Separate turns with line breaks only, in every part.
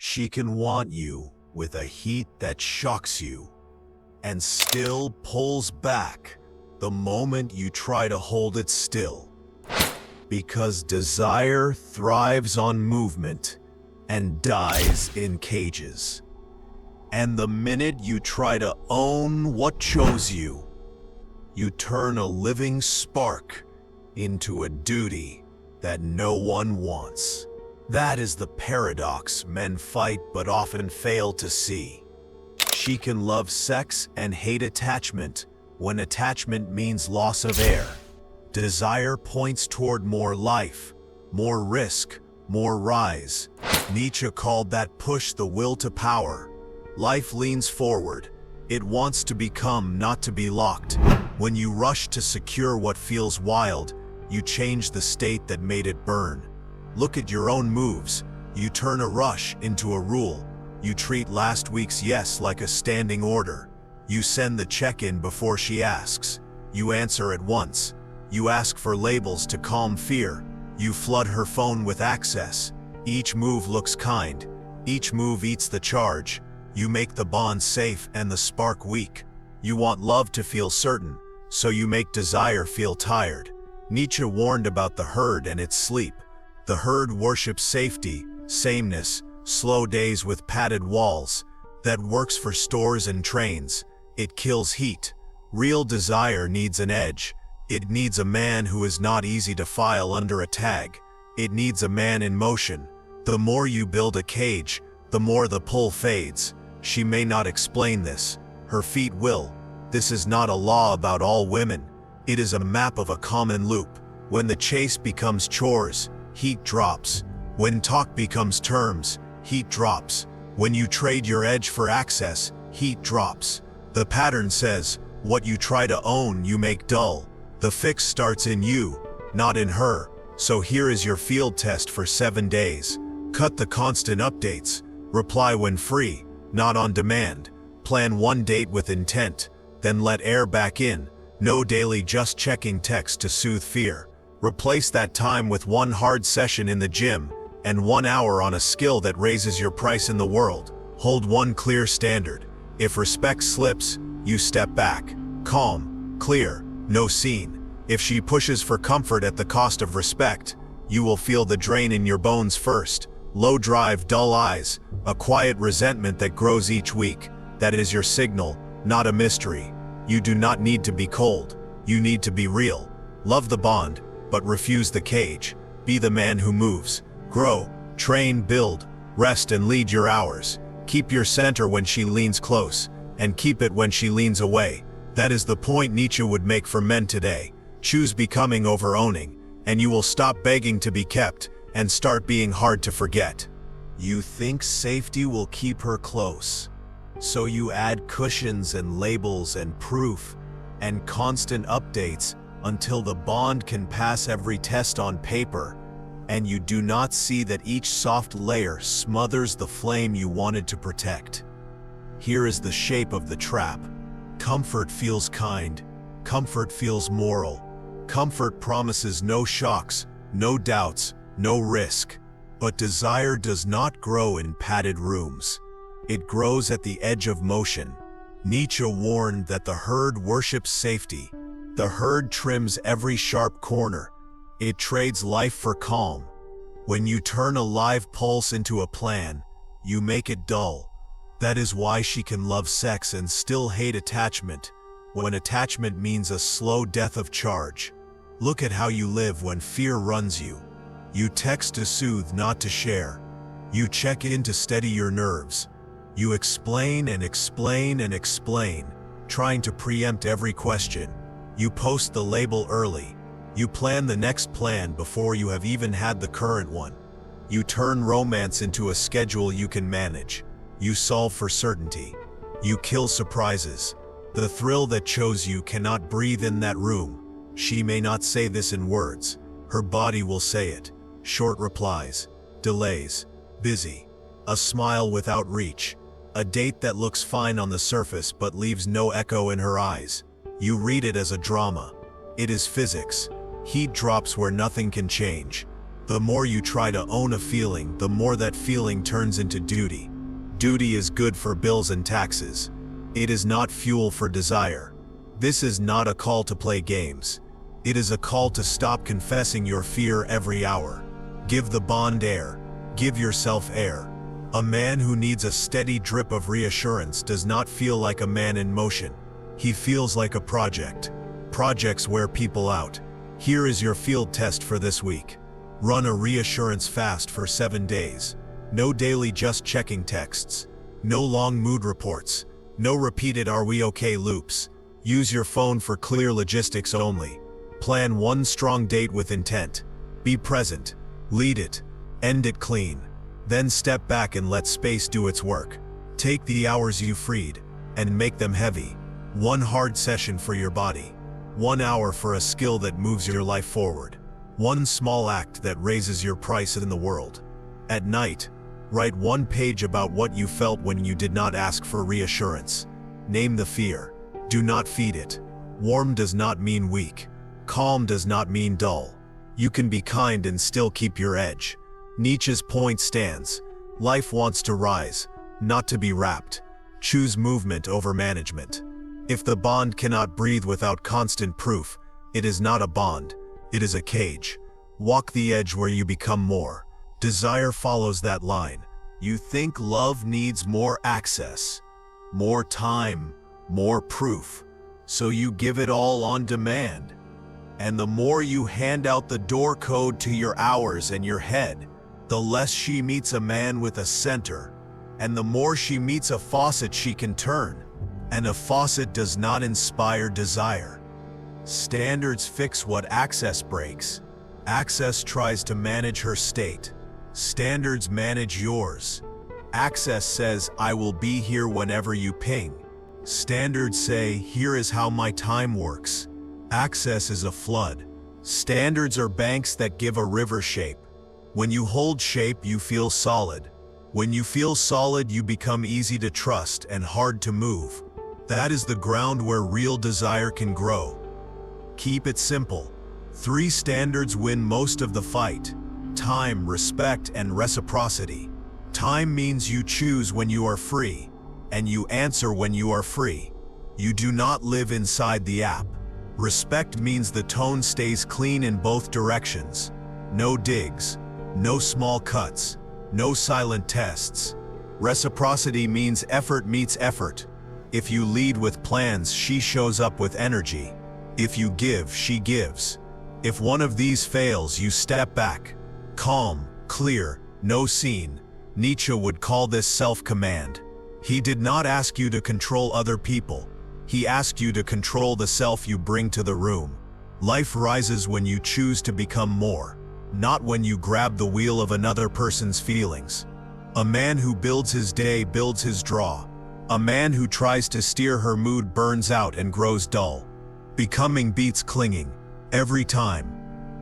She can want you with a heat that shocks you and still pulls back the moment you try to hold it still. Because desire thrives on movement and dies in cages. And the minute you try to own what chose you, you turn a living spark into a duty that no one wants. That is the paradox men fight but often fail to see. She can love sex and hate attachment when attachment means loss of air. Desire points toward more life, more risk, more rise. Nietzsche called that push the will to power. Life leans forward. It wants to become, not to be locked. When you rush to secure what feels wild, you change the state that made it burn. Look at your own moves. You turn a rush into a rule. You treat last week's yes like a standing order. You send the check-in before she asks. You answer at once. You ask for labels to calm fear. You flood her phone with access. Each move looks kind. Each move eats the charge. You make the bond safe and the spark weak. You want love to feel certain, so you make desire feel tired. Nietzsche warned about the herd and its sleep. The herd worships safety, sameness, slow days with padded walls. That works for stores and trains. It kills heat. Real desire needs an edge. It needs a man who is not easy to file under a tag. It needs a man in motion. The more you build a cage, the more the pull fades. She may not explain this. Her feet will. This is not a law about all women. It is a map of a common loop. When the chase becomes chores, heat drops. When talk becomes terms, heat drops. When you trade your edge for access, heat drops. The pattern says, what you try to own you make dull. The fix starts in you, not in her. So here is your field test for 7 days. Cut the constant updates. Reply when free, not on demand. Plan one date with intent, then let air back in. No daily just checking text to soothe fear. Replace that time with one hard session in the gym and 1 hour on a skill that raises your price in the world. Hold one clear standard. If respect slips, you step back. Calm, clear, no scene. If she pushes for comfort at the cost of respect, you will feel the drain in your bones first. Low drive, dull eyes, a quiet resentment that grows each week. That is your signal, not a mystery. You do not need to be cold. You need to be real. Love the bond, but refuse the cage. Be the man who moves. Grow, train, build, rest and lead your hours. Keep your center when she leans close, and keep it when she leans away. That is the point Nietzsche would make for men today. Choose becoming over owning, and you will stop begging to be kept and start being hard to forget. You think safety will keep her close, so you add cushions and labels and proof and constant updates until the bond can pass every test on paper, and you do not see that each soft layer smothers the flame you wanted to protect. Here is the shape of the trap. Comfort feels kind. Comfort feels moral. Comfort promises no shocks, no doubts, no risk. But desire does not grow in padded rooms. It grows at the edge of motion. Nietzsche warned that the herd worships safety. The herd trims every sharp corner. It trades life for calm. When you turn a live pulse into a plan, you make it dull. That is why she can love sex and still hate attachment, when attachment means a slow death of charge. Look at how you live when fear runs you. You text to soothe, not to share. You check in to steady your nerves. You explain and explain and explain, trying to preempt every question. You post the label early. You plan the next plan before you have even had the current one. You turn romance into a schedule you can manage. You solve for certainty. You kill surprises. The thrill that chose you cannot breathe in that room. She may not say this in words. Her body will say it. Short replies, delays, busy. A smile without reach. A date that looks fine on the surface but leaves no echo in her eyes. You read it as a drama. It is physics. Heat drops where nothing can change. The more you try to own a feeling, the more that feeling turns into duty. Duty is good for bills and taxes. It is not fuel for desire. This is not a call to play games. It is a call to stop confessing your fear every hour. Give the bond air. Give yourself air. A man who needs a steady drip of reassurance does not feel like a man in motion. He feels like a project. Projects wear people out. Here is your field test for this week. Run a reassurance fast for 7 days. No daily just checking texts. No long mood reports. No repeated "are we okay" loops. Use your phone for clear logistics only. Plan one strong date with intent. Be present. Lead it. End it clean. Then step back and let space do its work. Take the hours you freed and make them heavy. One hard session for your body. 1 hour for a skill that moves your life forward. One small act that raises your price in the world. At night, write 1 page about what you felt when you did not ask for reassurance. Name the fear. Do not feed it. Warm does not mean weak. Calm does not mean dull. You can be kind and still keep your edge. Nietzsche's point stands. Life wants to rise, not to be wrapped. Choose movement over management. If the bond cannot breathe without constant proof, it is not a bond, it is a cage. Walk the edge where you become more. Desire follows that line. You think love needs more access, more time, more proof. So you give it all on demand. And the more you hand out the door code to your hours and your head, the less she meets a man with a center, and the more she meets a faucet she can turn. And a faucet does not inspire desire. Standards fix what access breaks. Access tries to manage her state. Standards manage yours. Access says, "I will be here whenever you ping." Standards say, "Here is how my time works." Access is a flood. Standards are banks that give a river shape. When you hold shape, you feel solid. When you feel solid, you become easy to trust and hard to move. That is the ground where real desire can grow. Keep it simple. 3 standards win most of the fight: time, respect, and reciprocity. Time means you choose when you are free, and you answer when you are free. You do not live inside the app. Respect means the tone stays clean in both directions. No digs. No small cuts, no silent tests. Reciprocity means effort meets effort. If you lead with plans, she shows up with energy. If you give, she gives. If one of these fails, you step back. Calm, clear, no scene. Nietzsche would call this self-command. He did not ask you to control other people. He asked you to control the self you bring to the room. Life rises when you choose to become more. Not when you grab the wheel of another person's feelings. A man who builds his day builds his draw. A man who tries to steer her mood burns out and grows dull. Becoming beats clinging. Every time.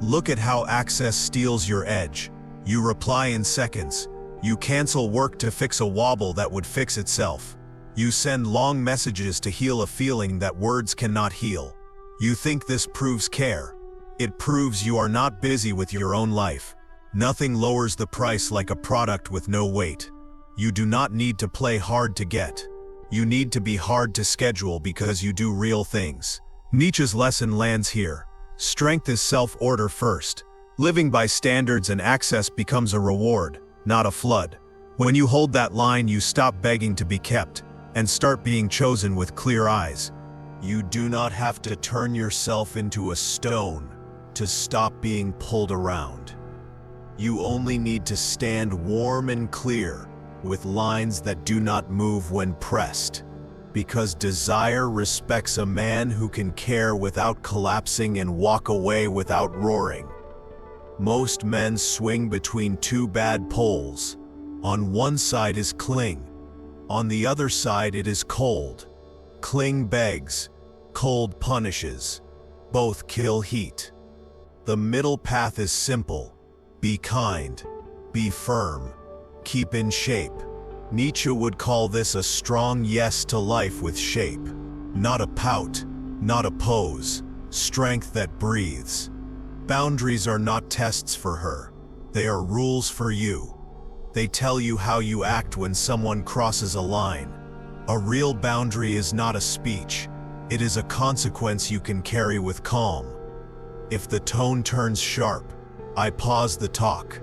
Look at how access steals your edge. You reply in seconds. You cancel work to fix a wobble that would fix itself. You send long messages to heal a feeling that words cannot heal. You think this proves care. It proves you are not busy with your own life. Nothing lowers the price like a product with no weight. You do not need to play hard to get. You need to be hard to schedule because you do real things. Nietzsche's lesson lands here. Strength is self-order first. Living by standards and access becomes a reward, not a flood. When you hold that line, you stop begging to be kept and start being chosen with clear eyes. You do not have to turn yourself into a stone to stop being pulled around. You only need to stand warm and clear with lines that do not move when pressed, because desire respects a man who can care without collapsing and walk away without roaring. Most men swing between 2 bad poles. On one side is cling. On the other side it is cold. Cling begs. Cold punishes. Both kill heat. The middle path is simple. Be kind. Be firm. Keep in shape. Nietzsche would call this a strong yes to life with shape. Not a pout. Not a pose. Strength that breathes. Boundaries are not tests for her. They are rules for you. They tell you how you act when someone crosses a line. A real boundary is not a speech. It is a consequence you can carry with calm. If the tone turns sharp, I pause the talk.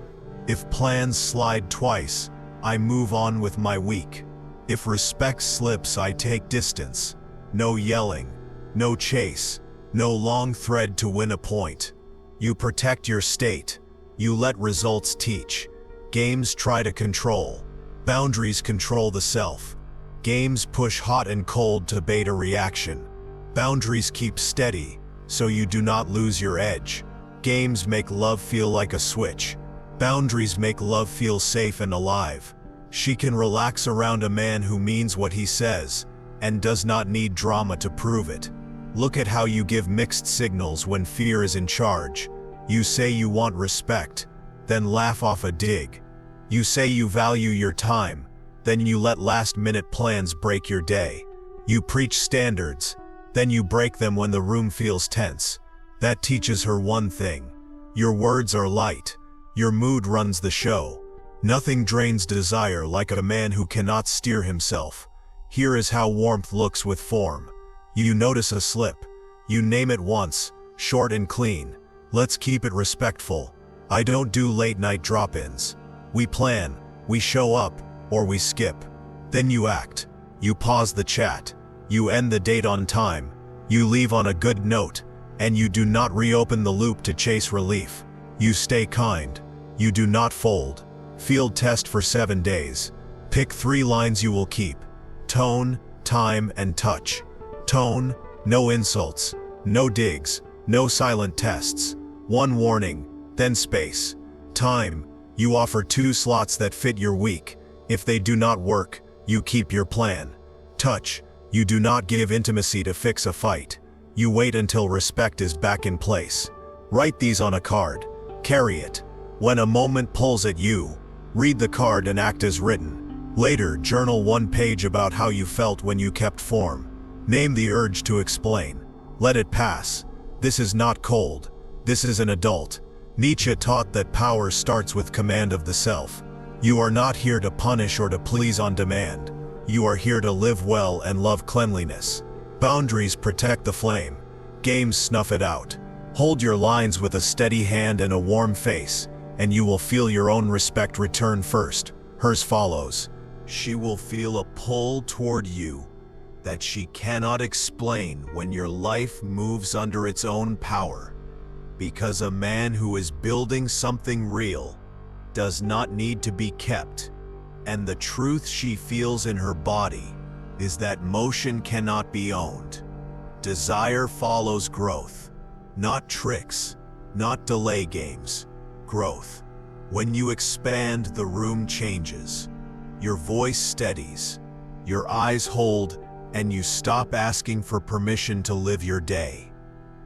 If plans slide twice, I move on with my week. If respect slips, I take distance. No yelling, no chase, no long thread to win a point. You protect your state. You let results teach. Games try to control. Boundaries control the self. Games push hot and cold to bait a reaction. Boundaries keep steady, so you do not lose your edge. Games make love feel like a switch. Boundaries make love feel safe and alive. She can relax around a man who means what he says, and does not need drama to prove it. Look at how you give mixed signals when fear is in charge. You say you want respect, then laugh off a dig. You say you value your time, then you let last-minute plans break your day. You preach standards, then you break them when the room feels tense. That teaches her one thing. Your words are light. Your mood runs the show. Nothing drains desire like a man who cannot steer himself. Here is how warmth looks with form. You notice a slip. You name it once, short and clean. Let's keep it respectful. I don't do late-night drop-ins. We plan, we show up, or we skip. Then you act. You pause the chat. You end the date on time. You leave on a good note, and you do not reopen the loop to chase relief. You stay kind. You do not fold. Field test for 7 days. Pick 3 lines you will keep. Tone, time, and touch. Tone, no insults, no digs, no silent tests. 1 warning, then space. Time, you offer 2 slots that fit your week. If they do not work, you keep your plan. Touch, you do not give intimacy to fix a fight. You wait until respect is back in place. Write these on a card. Carry it. When a moment pulls at you, read the card and act as written. Later, journal 1 page about how you felt when you kept form. Name the urge to explain. Let it pass. This is not cold. This is an adult. Nietzsche taught that power starts with command of the self. You are not here to punish or to please on demand. You are here to live well and love cleanliness. Boundaries protect the flame. Games snuff it out. Hold your lines with a steady hand and a warm face, and you will feel your own respect return first. Hers follows. She will feel a pull toward you that she cannot explain when your life moves under its own power. Because a man who is building something real does not need to be kept, and the truth she feels in her body is that motion cannot be owned. Desire follows growth, not tricks, not delay games. Growth. When you expand, the room changes. Your voice steadies, your eyes hold, and you stop asking for permission to live your day.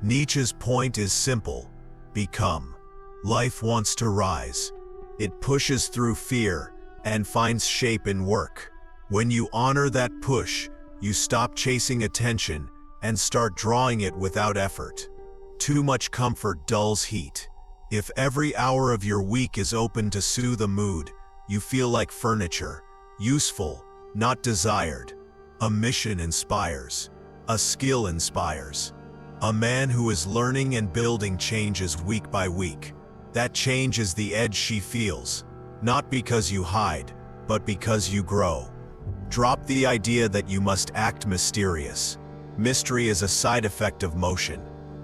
Nietzsche's point is simple. Become. Life wants to rise. It pushes through fear and finds shape in work. When you honor that push, you stop chasing attention and start drawing it without effort. Too much comfort dulls heat. If every hour of your week is open to soothe a mood, you feel like furniture, useful, not desired. A mission inspires. A skill inspires. A man who is learning and building changes week by week. That change is the edge she feels, not because you hide, but because you grow. Drop the idea that you must act mysterious. Mystery is a side effect of motion.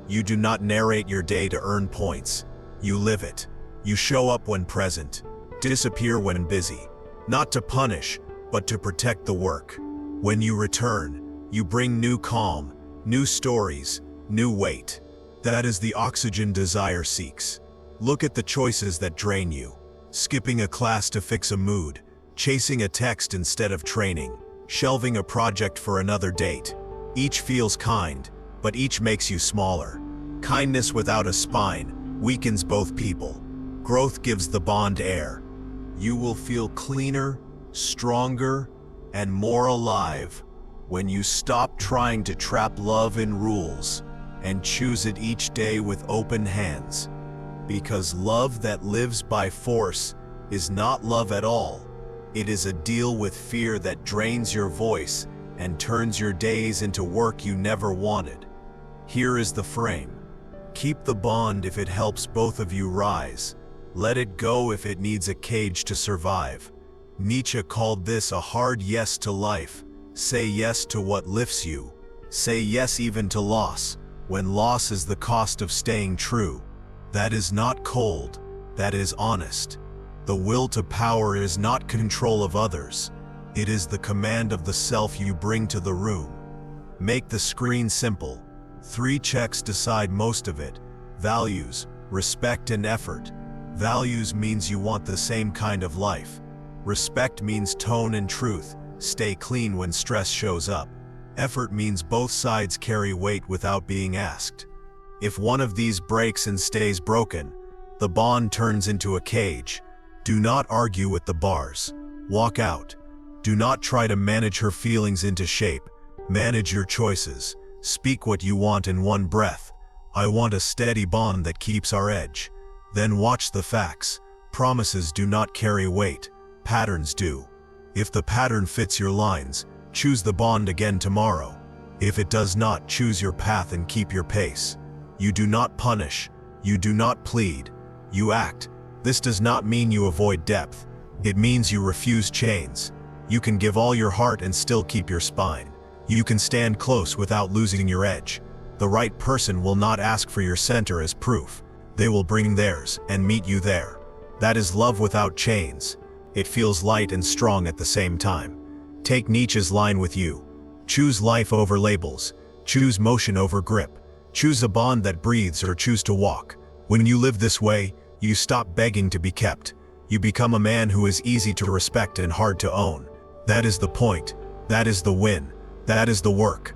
You do not narrate your day to earn points. You live it. You show up when present, disappear when busy. Not to punish, but to protect the work. When you return, you bring new calm, new stories, new weight. That is the oxygen desire seeks. Look at the choices that drain you. Skipping a class to fix a mood, chasing a text instead of training, shelving a project for another date. Each feels kind, but each makes you smaller. Kindness without a spine weakens both people. Growth gives the bond air. You will feel cleaner, stronger, and more alive when you stop trying to trap love in rules and choose it each day with open hands. Because love that lives by force is not love at all. It is a deal with fear that drains your voice and turns your days into work you never wanted. Here is the frame. Keep the bond if it helps both of you rise. Let it go if it needs a cage to survive. Nietzsche called this a hard yes to life. Say yes to what lifts you. Say yes even to loss, when loss is the cost of staying true. That is not cold, that is honest. The will to power is not control of others. It is the command of the self you bring to the room. Make the screen simple. 3 checks decide most of it. Values, respect and effort. Values means you want the same kind of life. Respect means tone and truth. Stay clean when stress shows up. Effort means both sides carry weight without being asked. If one of these breaks and stays broken, the bond turns into a cage. Do not argue with the bars. Walk out. Do not try to manage her feelings into shape. Manage your choices. Speak what you want in one breath. I want a steady bond that keeps our edge. Then watch the facts. Promises do not carry weight. Patterns do. If the pattern fits your lines, choose the bond again tomorrow. If it does not, choose your path and keep your pace. You do not punish. You do not plead. You act. This does not mean you avoid depth. It means you refuse chains. You can give all your heart and still keep your spine. You can stand close without losing your edge. The right person will not ask for your center as proof. They will bring theirs and meet you there. That is love without chains. It feels light and strong at the same time. Take Nietzsche's line with you. Choose life over labels. Choose motion over grip. Choose a bond that breathes or choose to walk. When you live this way, you stop begging to be kept. You become a man who is easy to respect and hard to own. That is the point. That is the win. That is the work.